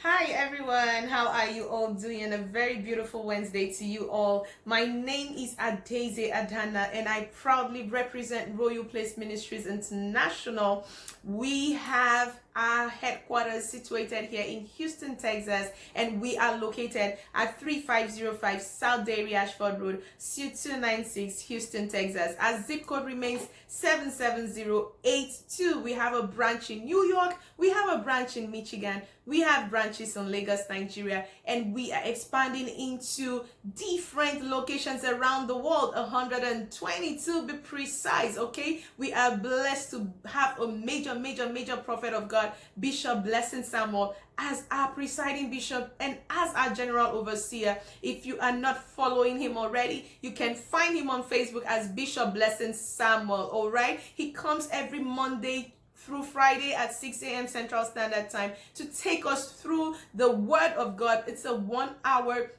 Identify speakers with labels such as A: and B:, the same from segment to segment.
A: Hi everyone, how are you all doing? A very beautiful Wednesday to you all. My name is Adeze Adana and I proudly represent Royal Place Ministries International. We have our headquarters situated here in Houston, Texas, and we are located at 3505 South Dairy Ashford Road, Suite 296, Houston, Texas. Our zip code remains 77082. We have a branch in New York, we have a branch in Michigan, we have branches in Lagos, Nigeria, and we are expanding into different locations around the world, 122 to be precise. Okay, we are blessed to have a major prophet of God, Bishop Blessing Samuel, as our presiding bishop and as our general overseer. If you are not following him already, you can find him on Facebook as Bishop Blessing Samuel. All right, he comes every Monday through Friday at 6 a.m. Central Standard Time to take us through the Word of God. It's a 1 hour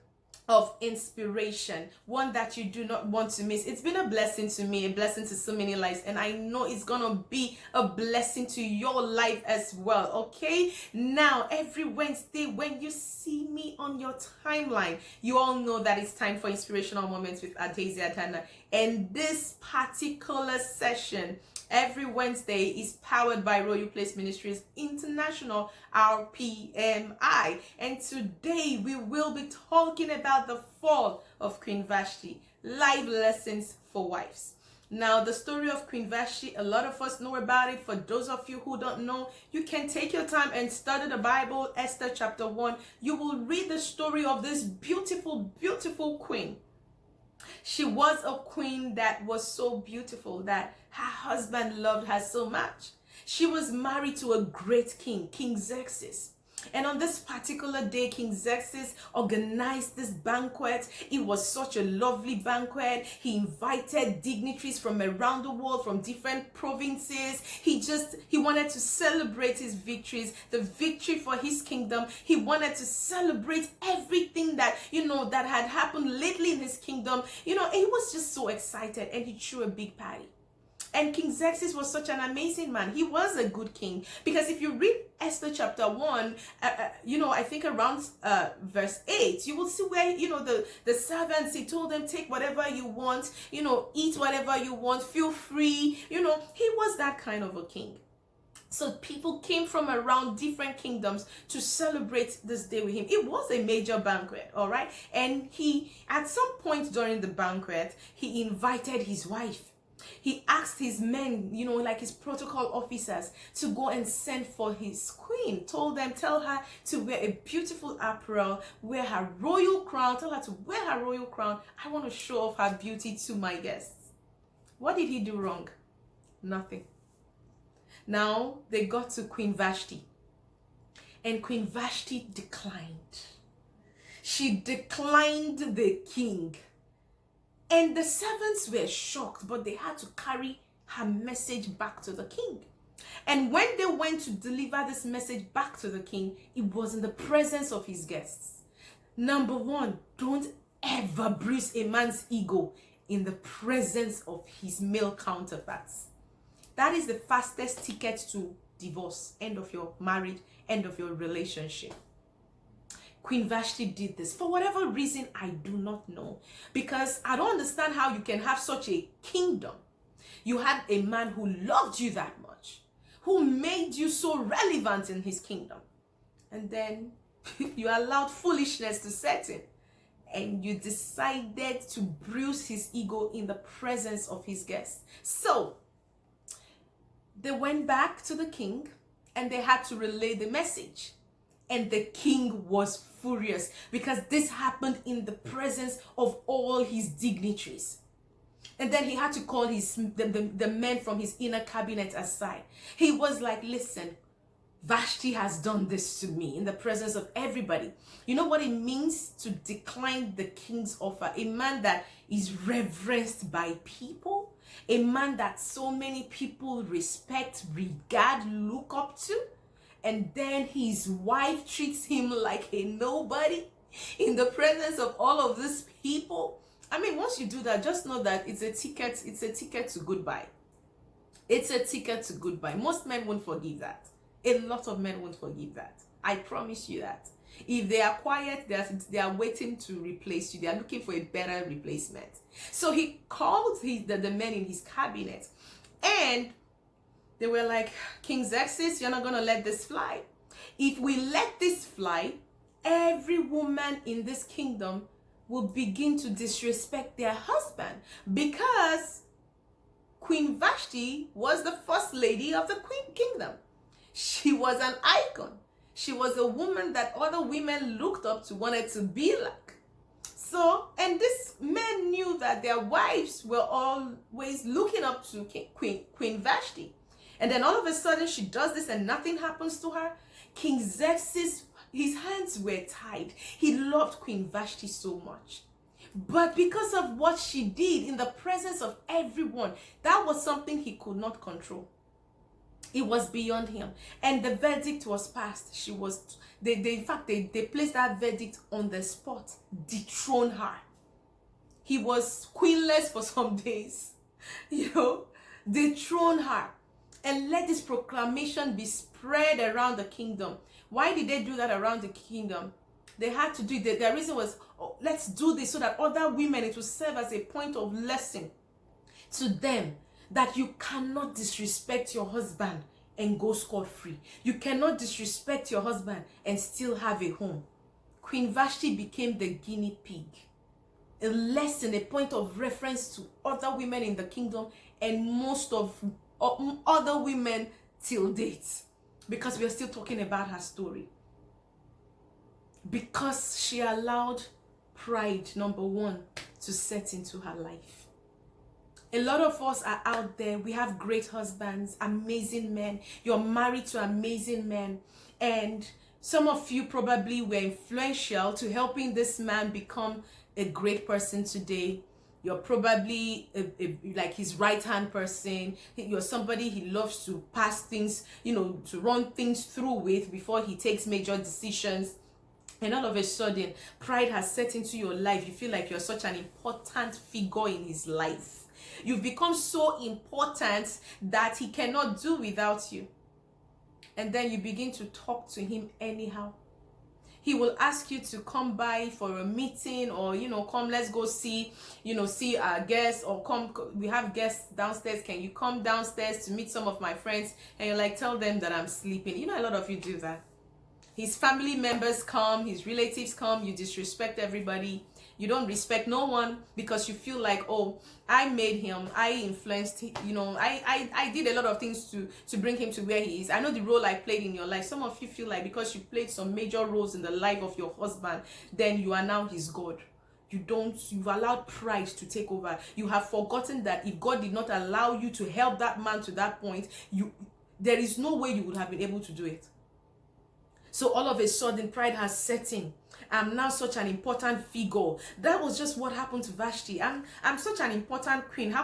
A: of inspiration, one that you do not want to miss. It's been a blessing to me, a blessing to so many lives, and I know it's gonna be a blessing to your life as well. Okay, now every Wednesday when you see me on your timeline, you all know that it's time for inspirational moments with Adeze Adana, and this particular session every Wednesday is powered by Royal Place Ministries International, RPMI. And today we will be talking about the fall of Queen Vashti, life lessons for wives. Now, the story of Queen Vashti, a lot of us know about it. For those of you who don't know, you can take your time and study the Bible, Esther chapter 1. You will read the story of this beautiful queen. She was a queen that was so beautiful that her husband loved her so much. She was married to a great king, King Xerxes. And on this particular day, King Xerxes organized this banquet. It was such a lovely banquet. He invited dignitaries from around the world, from different provinces. He wanted to celebrate his victories, the victory for his kingdom. He wanted to celebrate everything that, that had happened lately in his kingdom. He was just so excited, and he threw a big party. And King Xerxes was such an amazing man. He was a good king. Because if you read Esther chapter 1, I think around verse 8, you will see where, the servants, he told them, take whatever you want, eat whatever you want, feel free. He was that kind of a king. So people came from around different kingdoms to celebrate this day with him. It was a major banquet, all right? And he, at some point during the banquet, he invited his wife. He asked his men, like his protocol officers, to go and send for his queen. Tell her to wear a beautiful apparel, wear her royal crown. Tell her to wear her royal crown. I want to show off her beauty to my guests. What did he do wrong? Nothing. Now they got to Queen Vashti. And Queen Vashti declined. She declined the king. And the servants were shocked, but they had to carry her message back to the king. And when they went to deliver this message back to the king, it was in the presence of his guests. Number one, don't ever bruise a man's ego in the presence of his male counterparts. That is the fastest ticket to divorce, end of your marriage, end of your relationship. Queen Vashti did this for whatever reason I do not know, because I don't understand how you can have such a kingdom. You had a man who loved you that much, who made you so relevant in his kingdom, and then you allowed foolishness to set in, and you decided to bruise his ego in the presence of his guests. So they went back to the king and they had to relay the message. And the king was furious because this happened in the presence of all his dignitaries. And then he had to call the men from his inner cabinet aside. He was like, listen, Vashti has done this to me in the presence of everybody. You know what it means to decline the king's offer? A man that is reverenced by people, a man that so many people respect, regard, look up to. And then his wife treats him like a nobody in the presence of all of these people. I mean, once you do that, just know that it's a ticket to goodbye. It's a ticket to goodbye. Most men won't forgive that. A lot of men won't forgive that. I promise you that. If they are quiet, they are waiting to replace you. They are looking for a better replacement. So he called the men in his cabinet, and they were like, King Xerxes, you're not going to let this fly. If we let this fly, every woman in this kingdom will begin to disrespect their husband, because Queen Vashti was the first lady of the kingdom. She was an icon. She was a woman that other women looked up to, wanted to be like. So, and these men knew that their wives were always looking up to Queen Vashti. And then all of a sudden she does this and nothing happens to her. King Xerxes, his hands were tied. He loved Queen Vashti so much. But because of what she did in the presence of everyone, that was something he could not control. It was beyond him. And the verdict was passed. In fact, they placed that verdict on the spot. Dethrone her. He was queenless for some days. Dethrone her. And let this proclamation be spread around the kingdom. Why did they do that around the kingdom? They had to do it. The reason was, let's do this so that other women, it will serve as a point of lesson to them, that you cannot disrespect your husband and go scot-free. You cannot disrespect your husband and still have a home. Queen Vashti became the guinea pig. A lesson, a point of reference to other women in the kingdom and most of other women till date. Because we are still talking about her story. Because she allowed pride, number one, to set into her life. A lot of us are out there. We have great husbands, amazing men. You're married to amazing men. And some of you probably were influential to helping this man become a great person today. You're probably like his right-hand person. You're somebody he loves to pass things, to run things through with before he takes major decisions. And all of a sudden, pride has set into your life. You feel like you're such an important figure in his life. You've become so important that he cannot do without you. And then you begin to talk to him anyhow. He will ask you to come by for a meeting, or come, let's go see our guests, or come, we have guests downstairs, can you come downstairs to meet some of my friends? And you're like, tell them that I'm sleeping. A lot of you do that. His family members come, his relatives come, you disrespect everybody. You don't respect no one because you feel like, oh, I made him, I influenced him, I did a lot of things to bring him to where he is. I know the role I played in your life. Some of you feel like because you played some major roles in the life of your husband, then you are now his God. You've allowed pride to take over. You have forgotten that if God did not allow you to help that man to that point, there is no way you would have been able to do it. So all of a sudden, pride has set in. I'm now such an important figure. That was just what happened to Vashti. I'm such an important queen.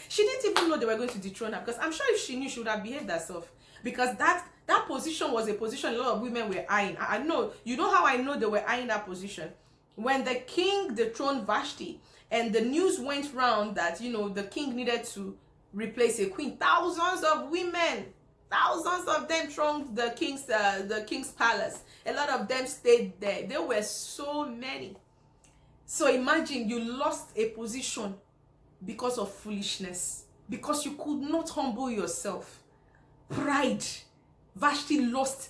A: She didn't even know they were going to dethrone her, because I'm sure if she knew, she would have behaved herself. Because that position was a position a lot of women were eyeing. I know. You know how I know they were eyeing that position? When the king dethroned Vashti and the news went round that, the king needed to replace a queen, thousands of women, thousands of them thronged the king's palace. A lot of them stayed there. There were so many. So imagine you lost a position because of foolishness, because you could not humble yourself. Pride. Vashti lost.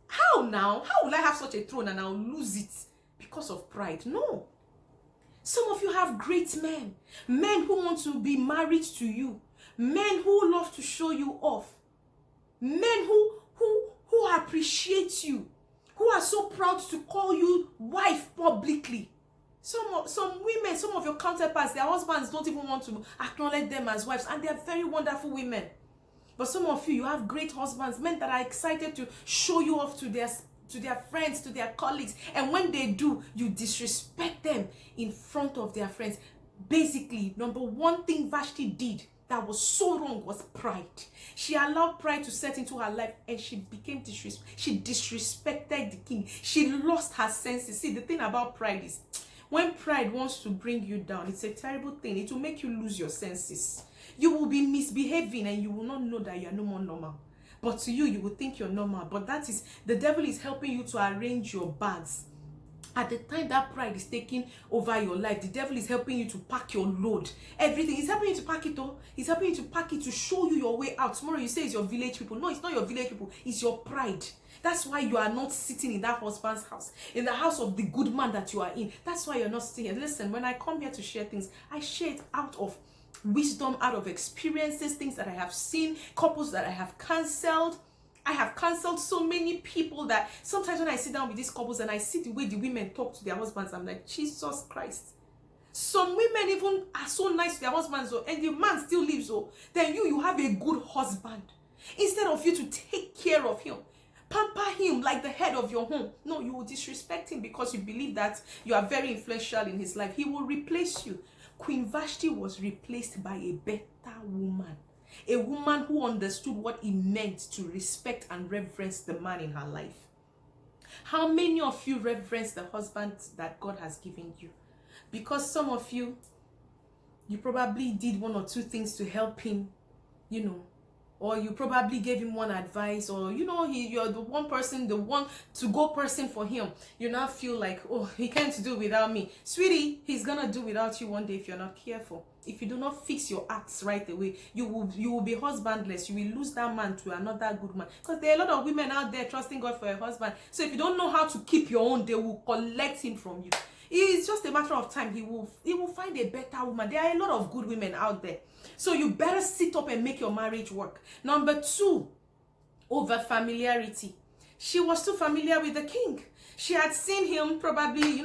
A: How now? How will I have such a throne and I'll lose it because of pride? No. Some of you have great men who want to be married to you, men who love to show you off. Men who appreciate you, who are so proud to call you wife publicly. Some women, some of your counterparts, their husbands don't even want to acknowledge them as wives, and they are very wonderful women. But some of you have great husbands, men that are excited to show you off to their friends, to their colleagues, and when they do, you disrespect them in front of their friends. Basically, number one thing Vashti did that was so wrong was pride. She allowed pride to set into her life, and she became she disrespected the king. She lost her senses. See, the thing about pride is, when pride wants to bring you down, it's a terrible thing. It will make you lose your senses. You will be misbehaving and you will not know that you are no more normal. But to you, you would think you're normal. But that is, the devil is helping you to arrange your bags. At the time that pride is taking over your life, the devil is helping you to pack your load. Everything. He's helping you to pack it all. He's helping you to pack it to show you your way out. Tomorrow you say it's your village people. No, it's not your village people. It's your pride. That's why you are not sitting in that husband's house, in the house of the good man that you are in. That's why you're not sitting here. Listen, when I come here to share things, I share it out of wisdom, out of experiences, things that I have seen, couples that I have cancelled. I have cancelled so many people that sometimes when I sit down with these couples and I see the way the women talk to their husbands, I'm like, Jesus Christ. Some women even are so nice to their husbands, and the man still leaves. Then you have a good husband. Instead of you to take care of him, pamper him like the head of your home. No, you will disrespect him because you believe that you are very influential in his life. He will replace you. Queen Vashti was replaced by a better woman. A woman who understood what it meant to respect and reverence the man in her life. How many of you reverence the husband that God has given you? Because some of you probably did one or two things to help him, or you probably gave him one advice, or you're the one person, the one to go person for him. You now feel like, oh, he can't do without me. Sweetie, he's gonna do without you one day if you're not careful. If you do not fix your acts right away, you will be husbandless. You will lose that man to another good man. Because there are a lot of women out there trusting God for a husband. So if you don't know how to keep your own, they will collect him from you. It's just a matter of time. He will find a better woman. There are a lot of good women out there. So you better sit up and make your marriage work. Number 2, over familiarity. She was too familiar with the king. She had seen him probably,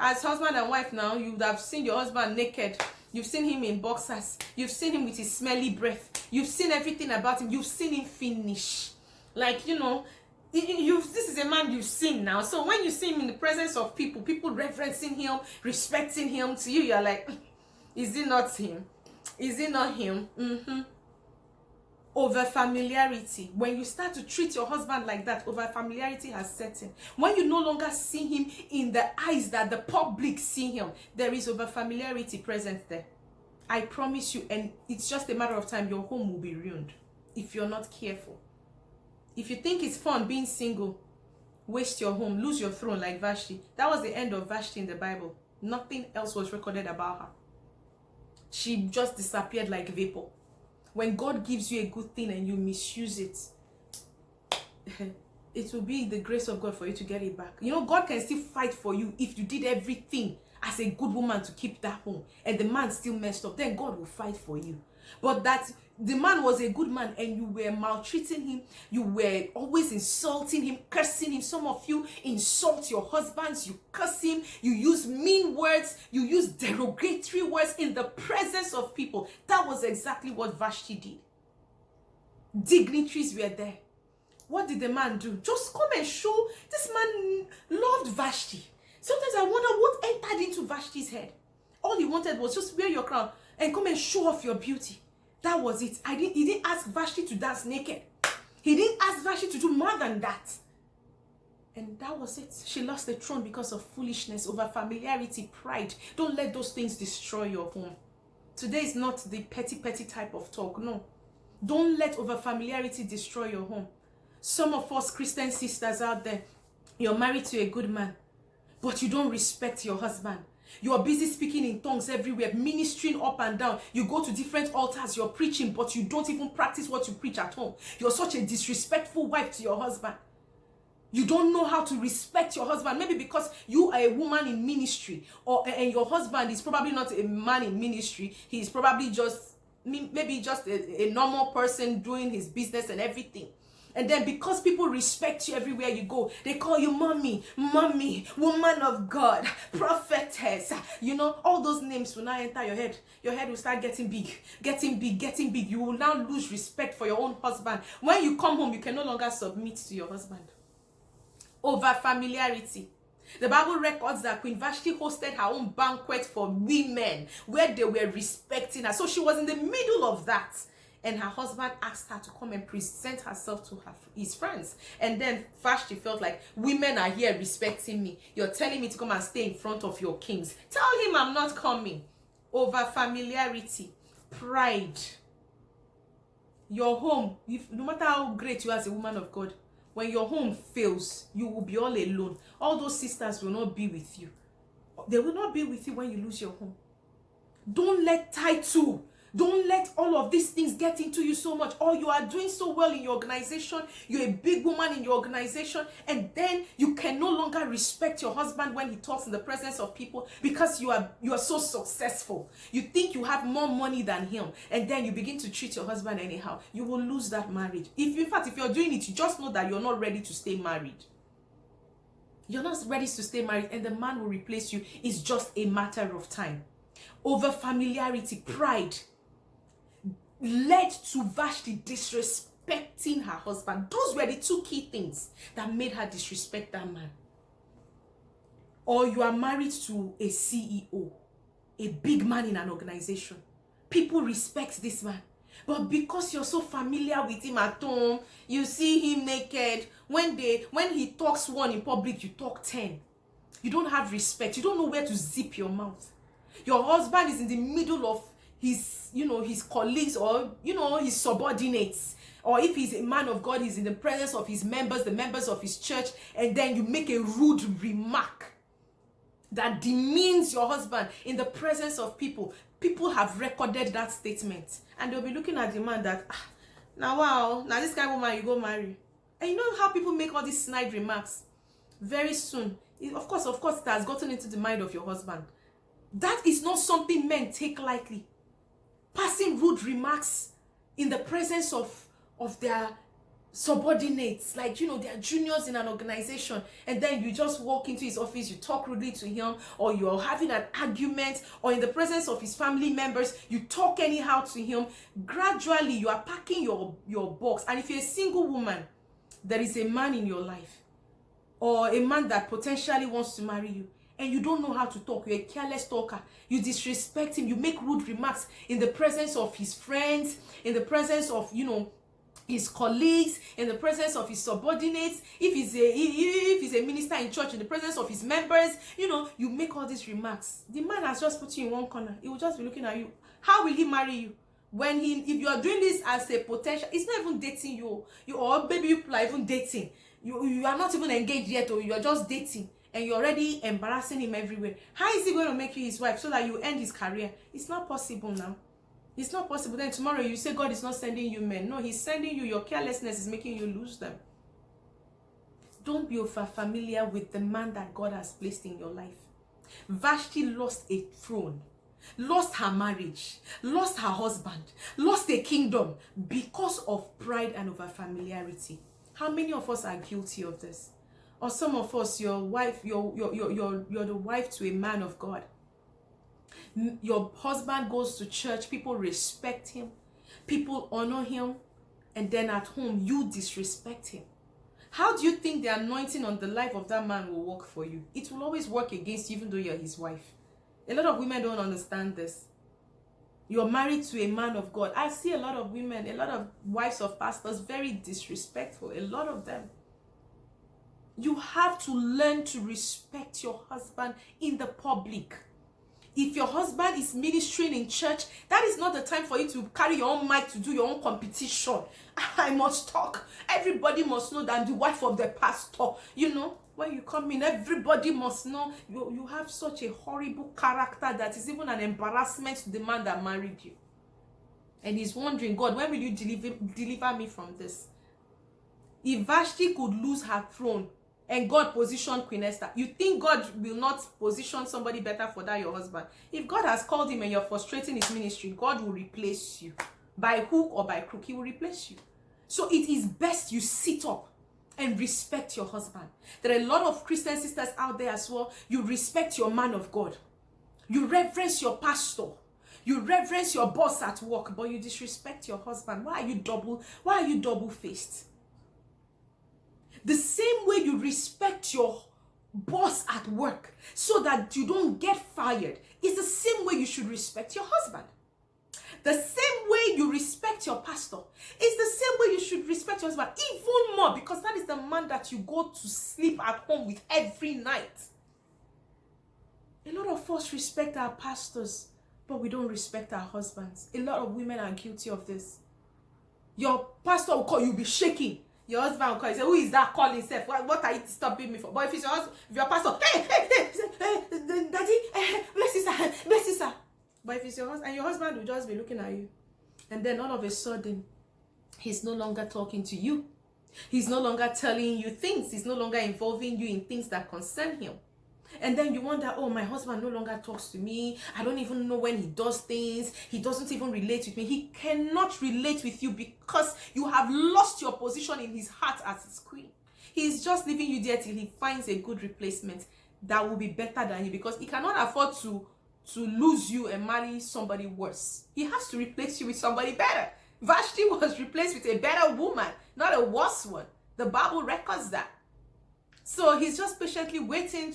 A: as husband and wife now, you would have seen your husband naked. You've seen him in boxers. You've seen him with his smelly breath. You've seen everything about him. You've seen him finish. Like, this is a man you've seen now. So when you see him in the presence of people reverencing him, respecting him, to you, you're like, is it not him? Is it not him? Over familiarity. When you start to treat your husband like that, over familiarity has set in. When you no longer see him in the eyes that the public see him, there is over familiarity present there. I promise you, and it's just a matter of time, your home will be ruined if you're not careful. If you think it's fun being single, waste your home, lose your throne like Vashti. That was the end of Vashti in the Bible. Nothing else was recorded about her. She just disappeared like vapor. When God gives you a good thing and you misuse it, it will be the grace of God for you to get it back. God can still fight for you if you did everything as a good woman to keep that home and the man still messed up. Then God will fight for you. But that the man was a good man and you were maltreating him, you were always insulting him, cursing him. Some of you insult your husbands, you curse him, you use mean words, you use derogatory words in the presence of people. That was exactly what Vashti did. Dignitaries were there. What did the man do? Just come and show. This man loved Vashti. Sometimes I wonder what entered into Vashti's head. All he wanted was just wear your crown and come and show off your beauty. That was it. He didn't ask Vashti to dance naked. He didn't ask Vashti to do more than that. And that was it. She lost the throne because of foolishness, over familiarity, pride. Don't let those things destroy your home. Today is not the petty type of talk. No. Don't let over familiarity destroy your home. Some of us Christian sisters out there, you're married to a good man, but you don't respect your husband. You are busy speaking in tongues everywhere, ministering up and down. You go to different altars, you're preaching, but you don't even practice what you preach at home. You're such a disrespectful wife to your husband. You don't know how to respect your husband. Maybe because you are a woman in ministry, and your husband is probably not a man in ministry. He's probably just a normal person doing his business and everything. And then because people respect you everywhere you go, they call you mommy, woman of God, prophetess. All those names will now enter your head. Your head will start getting big. You will now lose respect for your own husband. When you come home, you can no longer submit to your husband. Over familiarity. The Bible records that Queen Vashti hosted her own banquet for women where they were respecting her. So she was in the middle of that. And her husband asked her to come and present herself to his friends. And then Vashti felt like, women are here respecting me. You're telling me to come and stay in front of your kings. Tell him I'm not coming. Over familiarity, pride. your home, if no matter how great you are as a woman of God, when your home fails, you will be all alone. All those sisters will not be with you. They will not be with you when you lose your home. Don't let title, don't let all of these things get into you so much. Or you are doing so well in your organization, you're a big woman in your organization, and then you can no longer respect your husband when he talks in the presence of people because you are so successful. You think you have more money than him, and then you begin to treat your husband anyhow. You will lose that marriage. In fact, if you're doing it, you just know that you're not ready to stay married. You're not ready to stay married, and the man will replace you. It's just a matter of time. Over familiarity, pride led to Vashti disrespecting her husband. Those were the two key things that made her disrespect that man. Or you are married to a CEO, a big man in an organization. People respect this man. But because you're so familiar with him at home, you see him naked. When he talks one in public, you talk 10. You don't have respect. You don't know where to zip your mouth. Your husband is in the middle of his colleagues or, his subordinates. Or if he's a man of God, he's in the presence of his members, the members of his church, and then you make a rude remark that demeans your husband in the presence of people. People have recorded that statement, and they'll be looking at the man that, now this kind of woman you go marry. And you know how people make all these snide remarks? Very soon, of course, it has gotten into the mind of your husband. That is not something men take lightly. Passing rude remarks in the presence of their subordinates, like, they're juniors in an organization, and then you just walk into his office, you talk rudely to him, or you're having an argument, or in the presence of his family members, you talk anyhow to him. Gradually, you are packing your box. And if you're a single woman, there is a man in your life, or a man that potentially wants to marry you, and you don't know how to talk, you're a careless talker, you disrespect him, you make rude remarks in the presence of his friends, in the presence of, his colleagues, in the presence of his subordinates, if he's a minister in church, in the presence of his members, you make all these remarks. The man has just put you in one corner. He will just be looking at you. How will he marry you? If you are doing this as a potential, it's not even dating you, or maybe you are even dating. You are not even engaged yet, or you are just dating, and you're already embarrassing him everywhere. How is he going to make you his wife so that you end his career? It's not possible now. It's not possible. Then tomorrow you say God is not sending you men. No, he's sending you. Your carelessness is making you lose them. Don't be over familiar with the man that God has placed in your life. Vashti lost a throne, lost her marriage, lost her husband, lost a kingdom because of pride and over familiarity. How many of us are guilty of this? Or some of us, you're the wife to a man of God. Your husband goes to church, people respect him, people honor him, and then at home you disrespect him. How do you think the anointing on the life of that man will work for you? It will always work against you, even though you're his wife. A lot of women don't understand this. You're married to a man of God. I see a lot of women, a lot of wives of pastors, very disrespectful, a lot of them. You have to learn to respect your husband in the public. If your husband is ministering in church, that is not the time for you to carry your own mic to do your own competition. I must talk. Everybody must know that I'm the wife of the pastor. When you come in, everybody must know you have such a horrible character that is even an embarrassment to the man that married you. And he's wondering, God, when will you deliver me from this? If Vashti could lose her throne, and God positioned Queen Esther, you think God will not position somebody better for that, your husband? If God has called him and you're frustrating his ministry, God will replace you. By hook or by crook, he will replace you. So it is best you sit up and respect your husband. There are a lot of Christian sisters out there as well. You respect your man of God. You reverence your pastor. You reverence your boss at work, but you disrespect your husband. Why are you double-faced? The same way you respect your boss at work so that you don't get fired is the same way you should respect your husband. The same way you respect your pastor is the same way you should respect your husband, even more, because that is the man that you go to sleep at home with every night. A lot of us respect our pastors, but we don't respect our husbands. A lot of women are guilty of this. Your pastor will call, you'll be shaking. Your husband will call, you say, who is that calling himself? What are you disturbing me for? But if it's your husband, if your pastor, daddy, bless you, sir, bless you, sir. But if it's your husband, and your husband will just be looking at you, and then all of a sudden, he's no longer talking to you. He's no longer telling you things. He's no longer involving you in things that concern him. And then you wonder, oh, my husband no longer talks to me. I don't even know when he does things. He doesn't even relate with me. He cannot relate with you because you have lost your position in his heart as his queen. He's just leaving you there till he finds a good replacement that will be better than you, because he cannot afford to lose you and marry somebody worse. He has to replace you with somebody better. Vashti was replaced with a better woman, not a worse one. The Bible records that. So he's just patiently waiting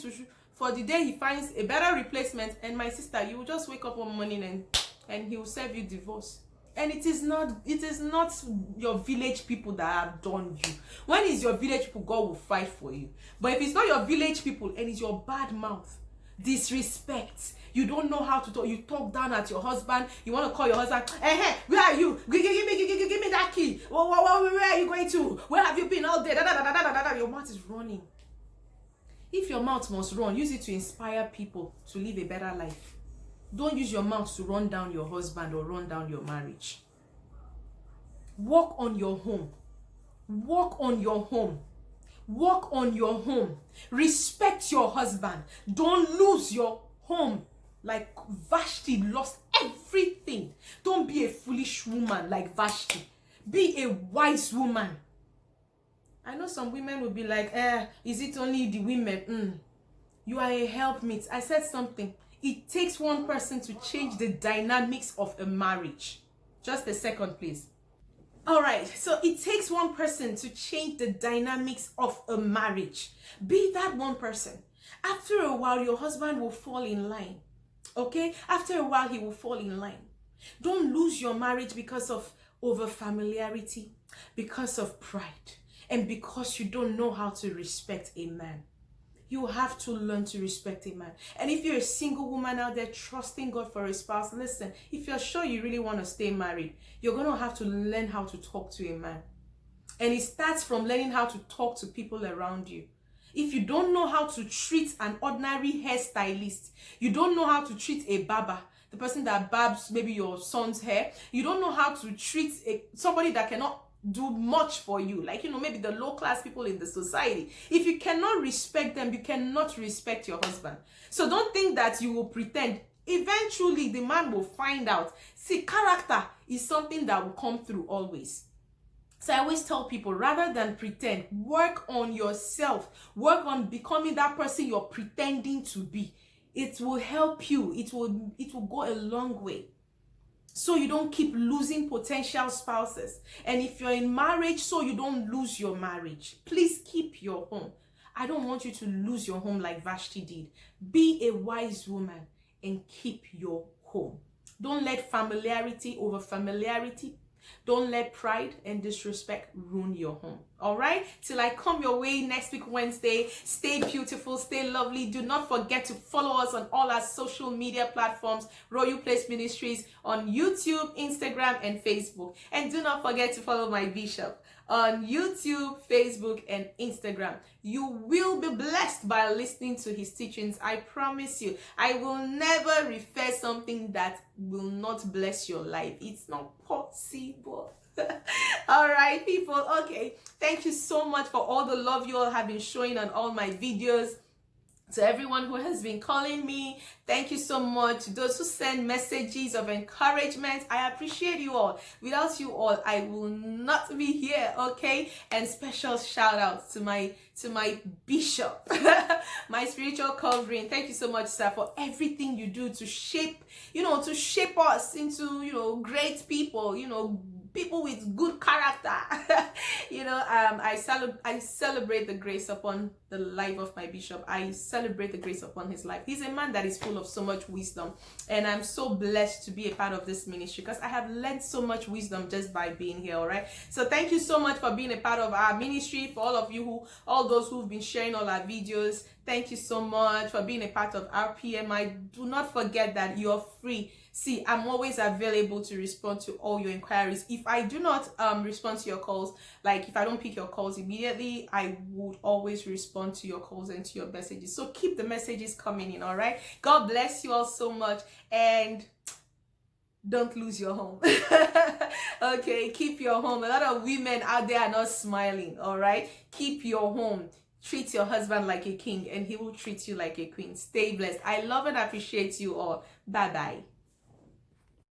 A: for the day he finds a better replacement. And my sister, you will just wake up one morning and he will serve you divorce. And it is not your village people that have done you. When it's your village people, God will fight for you. But if it's not your village people and it's your bad mouth, disrespect, you don't know how to talk, you talk down at your husband, you want to call your husband, where are you? Give me that key. Where are you going to? Where have you been all day? Your mouth is running. If your mouth must run, use it to inspire people to live a better life. Don't use your mouth to run down your husband or run down your marriage. Work on your home. Work on your home. Work on your home. Respect your husband. Don't lose your home like Vashti lost everything. Don't be a foolish woman like Vashti. Be a wise woman. I know some women will be like, is it only the women? You are a helpmeet. I said something. It takes one person to change the dynamics of a marriage. Just a second, please. All right, so it takes one person to change the dynamics of a marriage. Be that one person. After a while, your husband will fall in line. Okay? After a while, he will fall in line. Don't lose your marriage because of over familiarity, because of pride, and because you don't know how to respect a man. You have to learn to respect a man. And if you're a single woman out there trusting God for a spouse, listen, if you're sure you really want to stay married, you're going to have to learn how to talk to a man. And it starts from learning how to talk to people around you. If you don't know how to treat an ordinary hairstylist, you don't know how to treat a barber, the person that barbs maybe your son's hair, you don't know how to treat somebody that cannot do much for you, like, maybe the low class people in the society. If you cannot respect them, you cannot respect your husband. So don't think that you will pretend. Eventually the man will find out. See, character is something that will come through always. So I always tell people, rather than pretend, work on yourself. Work on becoming that person you're pretending to be. It will help you. It will go a long way. So you don't keep losing potential spouses. And if you're in marriage, so you don't lose your marriage. Please keep your home. I don't want you to lose your home like Vashti did. Be a wise woman and keep your home. Don't let familiarity over familiarity. Don't let pride and disrespect ruin your home. All right? Till I come your way next week, Wednesday. Stay beautiful, stay lovely. Do not forget to follow us on all our social media platforms, Royal Place Ministries, on YouTube, Instagram, and Facebook. And do not forget to follow my bishop on YouTube, Facebook, and Instagram. You will be blessed by listening to his teachings. I promise you. I will never refer something that will not bless your life. It's not possible. All right, people. Okay. Thank you so much for all the love you all have been showing on all my videos. To everyone who has been calling me, thank you so much. To those who send messages of encouragement, I appreciate you all. Without you all, I will not be here, okay? And special shout out to my bishop, my spiritual covering. Thank you so much, sir, for everything you do to shape us into, great people, people with good character. I celebrate the grace upon the life of my bishop. I celebrate the grace upon his life. He's a man that is full of so much wisdom, and I'm so blessed to be a part of this ministry because I have learned so much wisdom just by being here. All right, so thank you so much for being a part of our ministry. For all those who've been sharing all our videos, thank you so much for being a part of RPMI. Do not forget that you're free. See, I'm always available to respond to all your inquiries. If I do not respond to your calls, like if I don't pick your calls immediately, I would always respond to your calls and to your messages. So keep the messages coming in, all right? God bless you all so much, and don't lose your home. Okay, keep your home. A lot of women out there are not smiling, all right? Keep your home. Treat your husband like a king, and he will treat you like a queen. Stay blessed. I love and appreciate you all. Bye bye.